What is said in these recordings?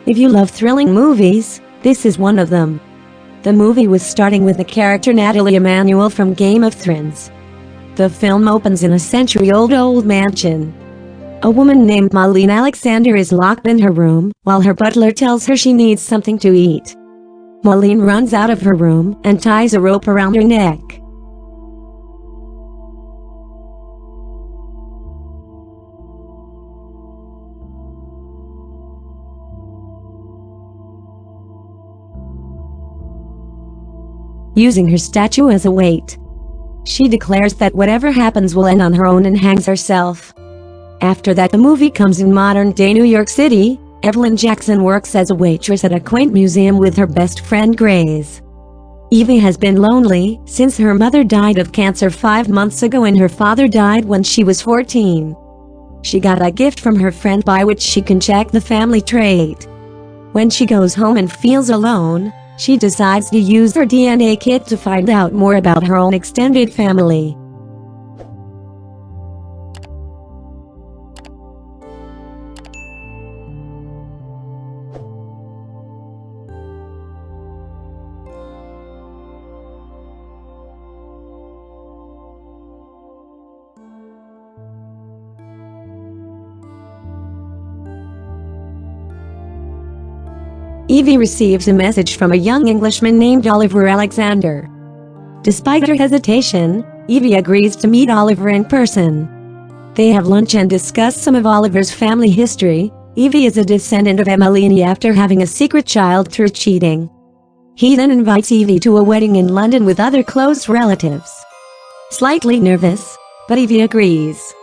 If you love thrilling movies, this is one of them. The movie was starting with the character Natalie Emmanuel from Game of Thrones. The film opens in a century-old mansion. A woman named Marlene Alexander is locked in her room, while her butler tells her she needs something to eat. Marlene runs out of her room and ties a rope around her neck. Using her statue as a weight, she declares that whatever happens will end on her own and hangs herself. After that, the movie comes in modern-day New York City. Evelyn Jackson works as a waitress at a quaint museum with her best friend Grace. Evie has been lonely since her mother died of cancer 5 months ago and her father died when she was 14. She got a gift from her friend by which she can check the family trait. When she goes home and feels alone, she decides to use her DNA kit to find out more about her own extended family. Evie receives a message from a young Englishman named Oliver Alexander. Despite her hesitation, Evie agrees to meet Oliver in person. They have lunch and discuss some of Oliver's family history. Evie is a descendant of Emmeline after having a secret child through cheating. He then invites Evie to a wedding in London with other close relatives. Slightly nervous, but Evie agrees.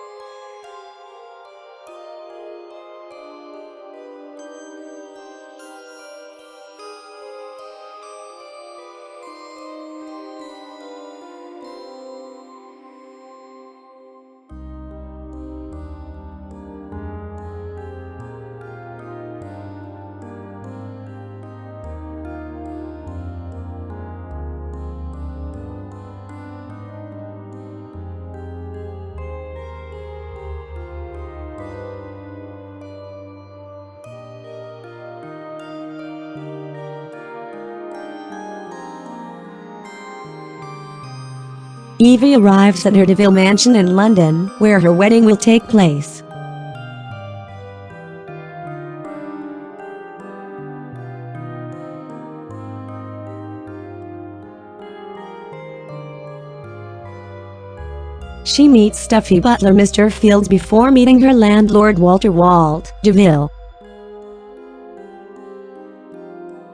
Evie arrives at her Deville mansion in London, where her wedding will take place. She meets stuffy butler Mr. Fields before meeting her landlord Walter Walt Deville.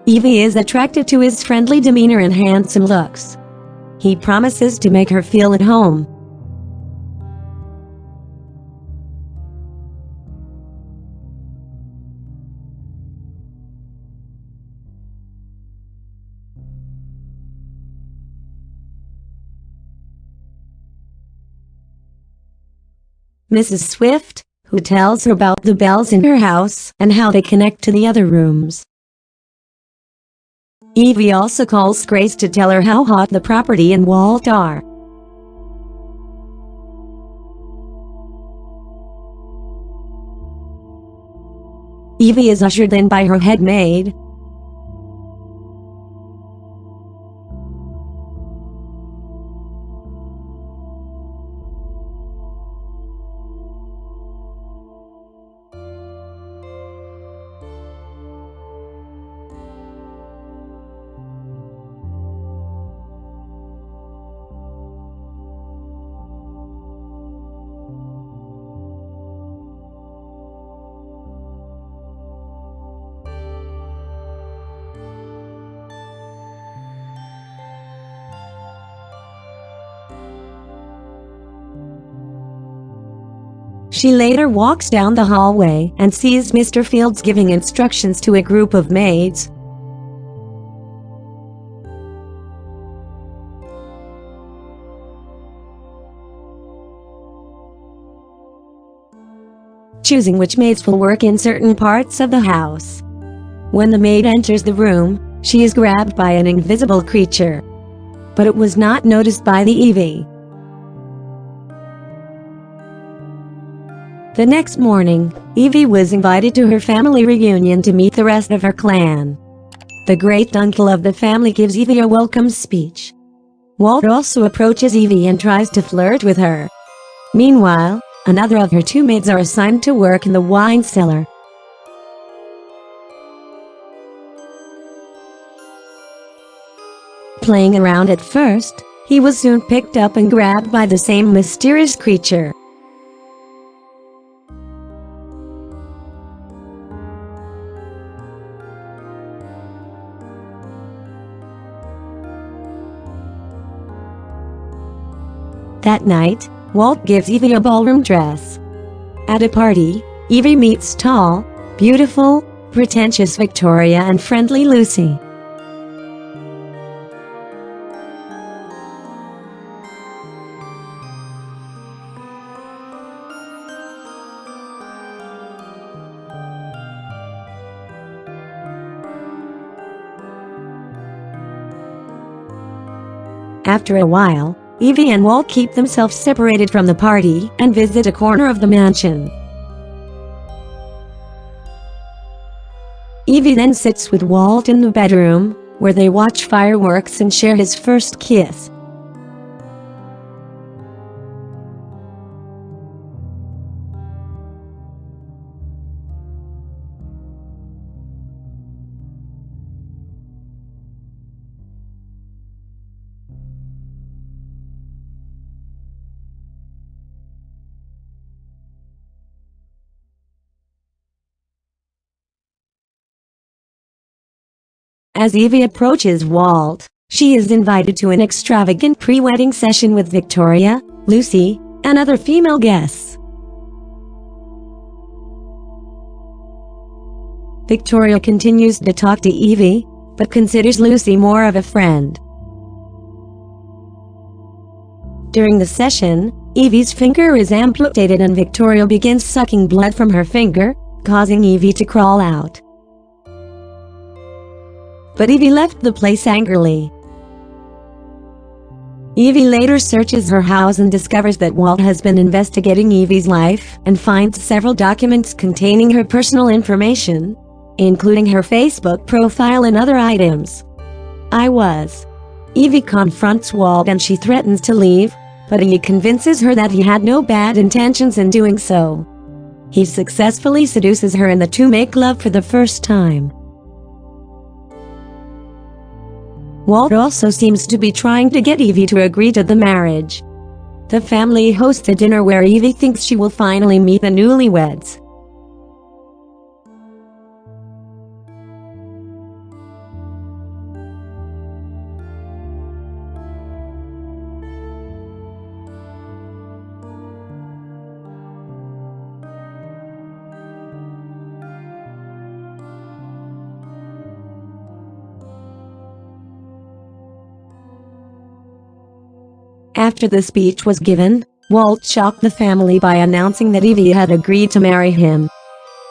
Evie is attracted to his friendly demeanor and handsome looks. He promises to make her feel at home. Mrs. Swift, who tells her about the bells in her house and how they connect to the other rooms. Evie also calls Grace to tell her how hot the property and Walt are. Evie is ushered in by her head maid. She later walks down the hallway and sees Mr. Fields giving instructions to a group of maids. Choosing which maids will work in certain parts of the house. When the maid enters the room, she is grabbed by an invisible creature. But it was not noticed by the Evie. The next morning, Evie was invited to her family reunion to meet the rest of her clan. The great-uncle of the family gives Evie a welcome speech. Walt also approaches Evie and tries to flirt with her. Meanwhile, another of her two maids are assigned to work in the wine cellar. Playing around at first, he was soon picked up and grabbed by the same mysterious creature. That night, Walt gives Evie a ballroom dress. At a party, Evie meets tall, beautiful, pretentious Victoria and friendly Lucy. After a while, Evie and Walt keep themselves separated from the party and visit a corner of the mansion. Evie then sits with Walt in the bedroom, where they watch fireworks and share his first kiss. As Evie approaches Walt, she is invited to an extravagant pre-wedding session with Victoria, Lucy, and other female guests. Victoria continues to talk to Evie, but considers Lucy more of a friend. During the session, Evie's finger is amputated and Victoria begins sucking blood from her finger, causing Evie to crawl out. But Evie left the place angrily. Evie later searches her house and discovers that Walt has been investigating Evie's life and finds several documents containing her personal information, including her Facebook profile and other items. Evie confronts Walt and she threatens to leave, but he convinces her that he had no bad intentions in doing so. He successfully seduces her and the two make love for the first time. Walt also seems to be trying to get Evie to agree to the marriage. The family hosts a dinner where Evie thinks she will finally meet the newlyweds. After the speech was given, Walt shocked the family by announcing that Evie had agreed to marry him.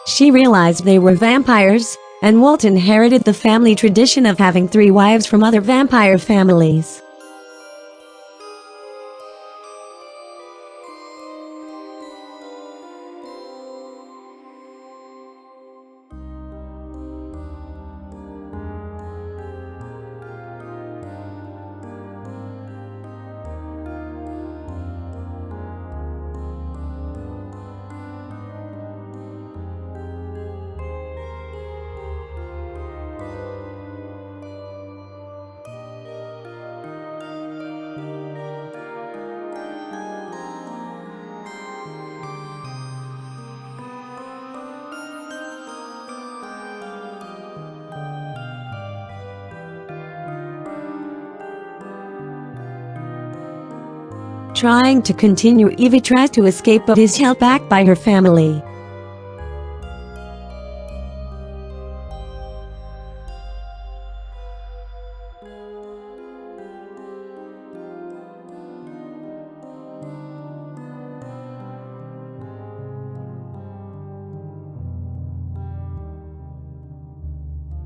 She realized they were vampires, and Walt inherited the family tradition of having 3 wives from other vampire families. Trying to continue, Evie tries to escape but is held back by her family.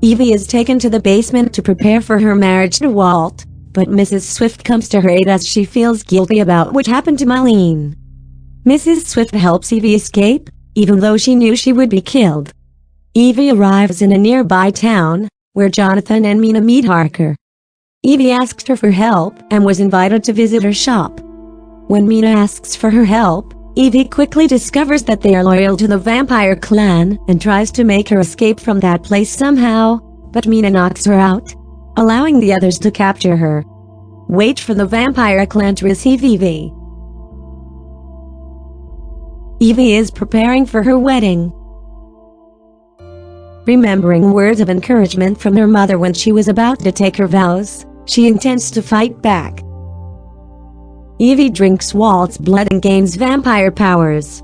Evie is taken to the basement to prepare for her marriage to Walt, but Mrs. Swift comes to her aid as she feels guilty about what happened to Marlene. Mrs. Swift helps Evie escape, even though she knew she would be killed. Evie arrives in a nearby town, where Jonathan and Mina meet Harker. Evie asked her for help and was invited to visit her shop. When Mina asks for her help, Evie quickly discovers that they are loyal to the vampire clan and tries to make her escape from that place somehow, but Mina knocks her out, allowing the others to capture her. Wait for the vampire clan to receive Evie. Evie is preparing for her wedding. Remembering words of encouragement from her mother when she was about to take her vows, she intends to fight back. Evie drinks Walt's blood and gains vampire powers.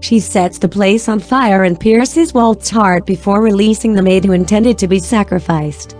She sets the place on fire and pierces Walt's heart before releasing the maid who intended to be sacrificed.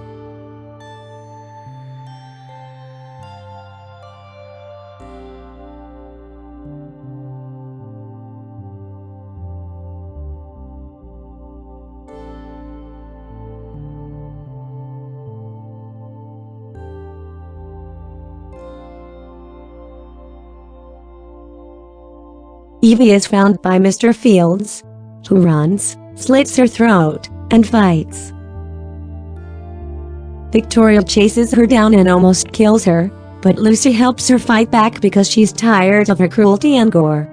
Evie is found by Mr. Fields, who runs, slits her throat, and fights. Victoria chases her down and almost kills her, but Lucy helps her fight back because she's tired of her cruelty and gore.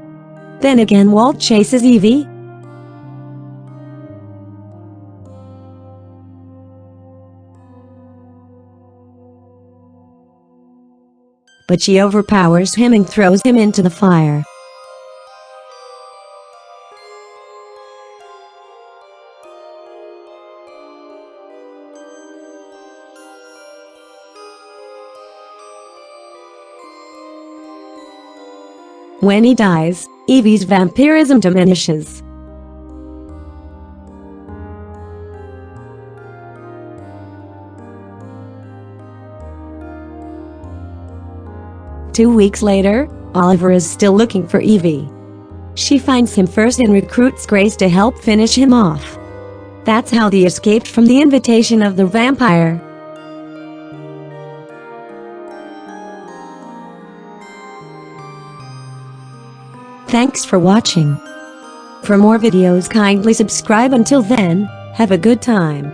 Then again, Walt chases Evie. But she overpowers him and throws him into the fire. When he dies, Evie's vampirism diminishes. Two weeks later, Oliver is still looking for Evie. She finds him first and recruits Grace to help finish him off. That's how they escaped from the invitation of the vampire. Thanks for watching. For more videos, kindly subscribe. Until then, have a good time.